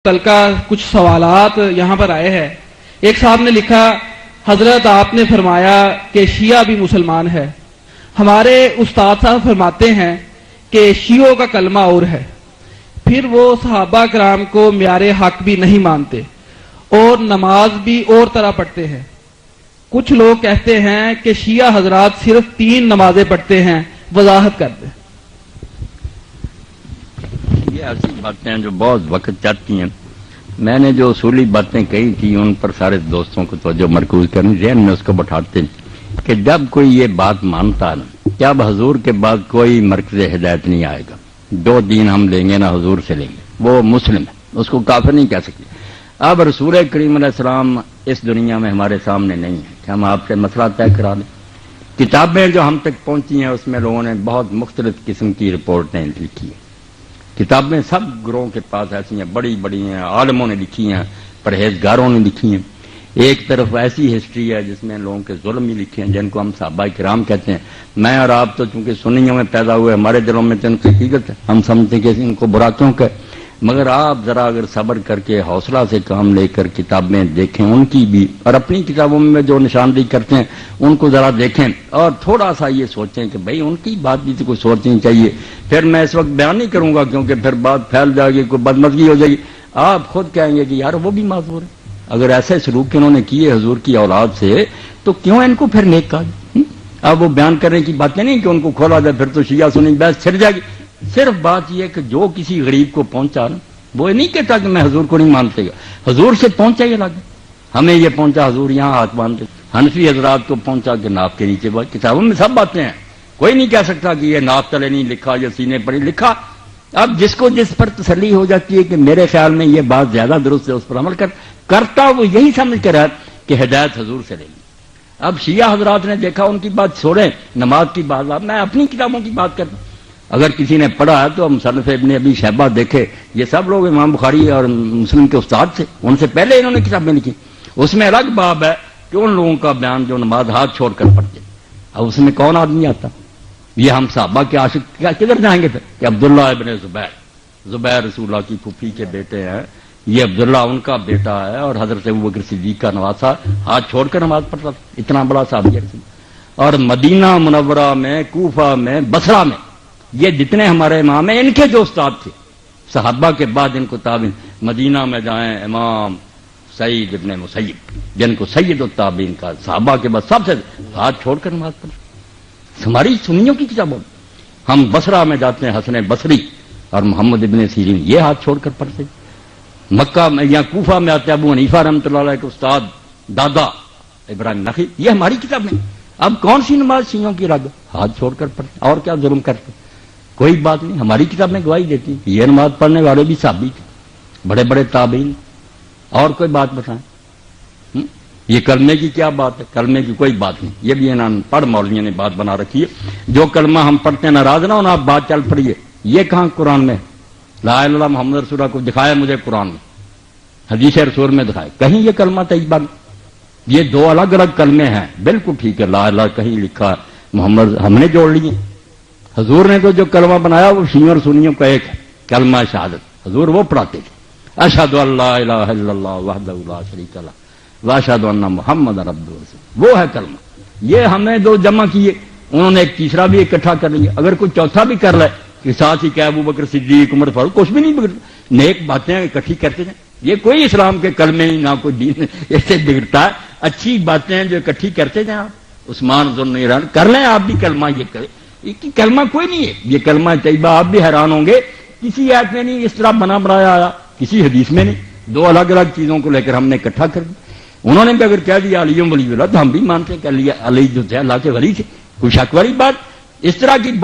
کل کا کچھ سوالات یہاں پر آئے ہیں۔ ایک صاحب نے لکھا، حضرت آپ نے فرمایا کہ شیعہ بھی مسلمان ہے۔ ہمارے استاد صاحب فرماتے ہیں کہ شیعوں کا کلمہ اور ہے، پھر وہ صحابہ کرام کو معیار حق بھی نہیں مانتے اور نماز بھی اور طرح پڑھتے ہیں۔ کچھ لوگ کہتے ہیں کہ شیعہ حضرات صرف 3 نمازیں پڑھتے ہیں، وضاحت کر دیں۔ یہ ایسی باتیں ہیں جو بہت وقت چاہتی ہیں۔ میں نے جو اصولی باتیں کہی تھی ان پر سارے دوستوں کو توجہ مرکوز کرنی، ذہن میں اس کو بٹھاتے ہیں کہ جب کوئی یہ بات مانتا نا کہ اب حضور کے بعد کوئی مرکز ہدایت نہیں آئے گا، 2 دین ہم لیں گے نا حضور سے لیں گے، وہ مسلم ہے، اس کو کافر نہیں کہہ سکتے۔ اب رسول کریم علیہ السلام اس دنیا میں ہمارے سامنے نہیں ہے کہ ہم آپ سے مسئلہ طے کرا دیں۔ کتابیں جو ہم تک پہنچی ہیں اس میں لوگوں نے بہت مختلف قسم کی رپورٹیں لکھی ہیں۔ کتابیں سب گروہوں کے پاس ایسی ہیں، بڑی بڑی ہیں، عالموں نے لکھی ہیں، پرہیزگاروں نے لکھی ہیں۔ ایک طرف ایسی ہسٹری ہے جس میں لوگوں کے ظلم ہی لکھے ہیں، جن کو ہم صحابہ کرام کہتے ہیں۔ میں اور آپ تو چونکہ سنیوں میں پیدا ہوئے، ہمارے دلوں میں تو ان کی حقیقت ہے، ہم سمجھتے ہیں کہ ان کو برا کیوں کہ، مگر آپ ذرا اگر صبر کر کے حوصلہ سے کام لے کر کتابیں دیکھیں ان کی بھی، اور اپنی کتابوں میں جو نشاندہی کرتے ہیں ان کو ذرا دیکھیں اور تھوڑا سا یہ سوچیں کہ بھئی ان کی بات بھی تو کوئی سوچنی چاہیے۔ پھر میں اس وقت بیان نہیں کروں گا کیونکہ پھر بات پھیل جائے گی، کوئی بدمزگی ہو جائے گی، آپ خود کہیں گے کہ یار وہ بھی معذور ہے۔ اگر ایسے سلوک انہوں نے کیے حضور کی اولاد سے تو کیوں ان کو پھر نیک کہا جائے؟ اب وہ بیان کرنے کی باتیں نہیں کہ ان کو کھولا جائے، پھر تو شیعہ سنی بحث چھڑ جائے گی۔ صرف بات یہ کہ جو کسی غریب کو پہنچا نا، وہ نہیں کہتا کہ میں حضور کو نہیں مانتے گا، حضور سے پہنچا یہ لگا، ہمیں یہ پہنچا حضور یہاں ہاتھ باندھتے، حنفی حضرات کو پہنچا کہ ناف کے نیچے بات، کتابوں میں سب باتیں ہیں، کوئی نہیں کہہ سکتا کہ یہ ناف تلے نہیں لکھا یا سینے پر ہی لکھا۔ اب جس کو جس پر تسلی ہو جاتی ہے کہ میرے خیال میں یہ بات زیادہ درست ہے اس پر عمل کرتا وہ یہی سمجھ کر ہے کہ ہدایت حضور سے لے لی۔ اب شیعہ حضرات نے دیکھا، ان کی بات چھوڑیں، نماز کی بات، میں اپنی کتابوں کی بات کرتا ہوں۔ اگر کسی نے پڑھا ہے تو مصنف ابن ابی شیبہ دیکھے، یہ سب لوگ امام بخاری اور مسلم کے استاد تھے، ان سے پہلے انہوں نے کتابیں لکھی۔ اس میں الگ باب ہے کہ ان لوگوں کا بیان جو نماز ہاتھ چھوڑ کر پڑھتے، اب اس میں کون آدمی آتا؟ یہ ہم صحابہ کے عاشق کیا کدھر جائیں گے پھر کہ عبداللہ ابن زبیر رسول اللہ کی پھوپھی کے بیٹے ہیں، یہ عبداللہ ان کا بیٹا ہے اور حضرت ابوبکر صدیق کا نواسا، ہاتھ چھوڑ کر نماز پڑھتا تھا، اتنا بڑا صحابی ہے رسول۔ اور مدینہ منورہ میں، کوفہ میں، بصرہ میں یہ جتنے ہمارے امام ہیں ان کے جو استاد تھے صحابہ کے بعد ان کو تابعین، مدینہ میں جائیں امام سعید ابن مسیب جن کو سید التابعین کا، صحابہ کے بعد سب سے ہاتھ چھوڑ کر نماز پڑھتے۔ ہماری سنیوں کی کتابوں میں ہم بصرہ میں جاتے ہیں، حسن بصری اور محمد ابن سیرین یہ ہاتھ چھوڑ کر پڑھتے۔ مکہ میں یا کوفہ میں آتے ابو حنیفہ رحمۃ اللہ علیہ کے استاد دادا ابراہیم نخعی، یہ ہماری کتابیں۔ اب کون سی نماز شیعوں کی رگ ہاتھ چھوڑ کر پڑھتے اور کیا ظلم کرتے؟ کوئی بات نہیں، ہماری کتابیں گواہی دیتی ہیں یہ نماز پڑھنے والے بھی صحابی تھے، بڑے بڑے تابعین۔ اور کوئی بات بتائیں، یہ کلمے کی کیا بات ہے؟ کلمے کی کوئی بات نہیں، یہ بھی انہوں پڑھ مولویوں نے بات بنا رکھی ہے، جو کلمہ ہم پڑھتے ہیں ناراض نہ ہونا، آپ بات چل پڑیے، یہ کہاں قرآن میں لا الہ الا اللہ محمد رسول اللہ کو دکھایا مجھے قرآن میں، حدیث رسول میں دکھائے کہیں یہ کلمہ طیبہ نہیں۔ یہ 2 الگ الگ کلمے ہیں، بالکل ٹھیک ہے، لا الہ کہیں لکھا محمد ہم نے جوڑ لیے، حضور نے تو جو کلمہ بنایا وہ شیعوں اور سنیوں کا ایک ہے، کلمہ شہادت، حضور وہ پڑھاتے تھے، اشہد ان لا الہ الا اللہ وحدہ لا شریک لہ واشہد ان محمد عبدہ ورسولہ، وہ ہے کلمہ۔ یہ ہمیں 2 جمع کیے، انہوں نے ایک تیسرا بھی اکٹھا کر لیا، اگر کوئی چوتھا بھی کر لے کہ ساتھ ہی کہ ابوبکر صدیق عمر فاروق، کچھ بھی نہیں بگڑتا، نیک باتیں اکٹھی کرتے ہیں، یہ کوئی اسلام کے کلمے نہیں، نہ کوئی دین اس سے بگڑتا ہے، اچھی باتیں جو اکٹھی کرتے ہیں آپ، عثمان ذوالنورین کر لیں آپ بھی کلمہ، یہ کریں، یہ کلمہ کوئی نہیں ہے، یہ کلمہ طیبہ آپ بھی حیران ہوں گے، کسی آیت میں نہیں اس طرح بنا بنایا آیا، کسی حدیث میں نہیں، 2 الگ الگ چیزوں کو لے کر ہم نے اکٹھا کر دیا۔ انہوں نے بھی اگر کہہ دیا علی ولی اللہ تو ہم بھی مانتے ہیں کہ علی جو تھے اللہ کے ولی تھے، کوئی شک والی بات اس طرح کی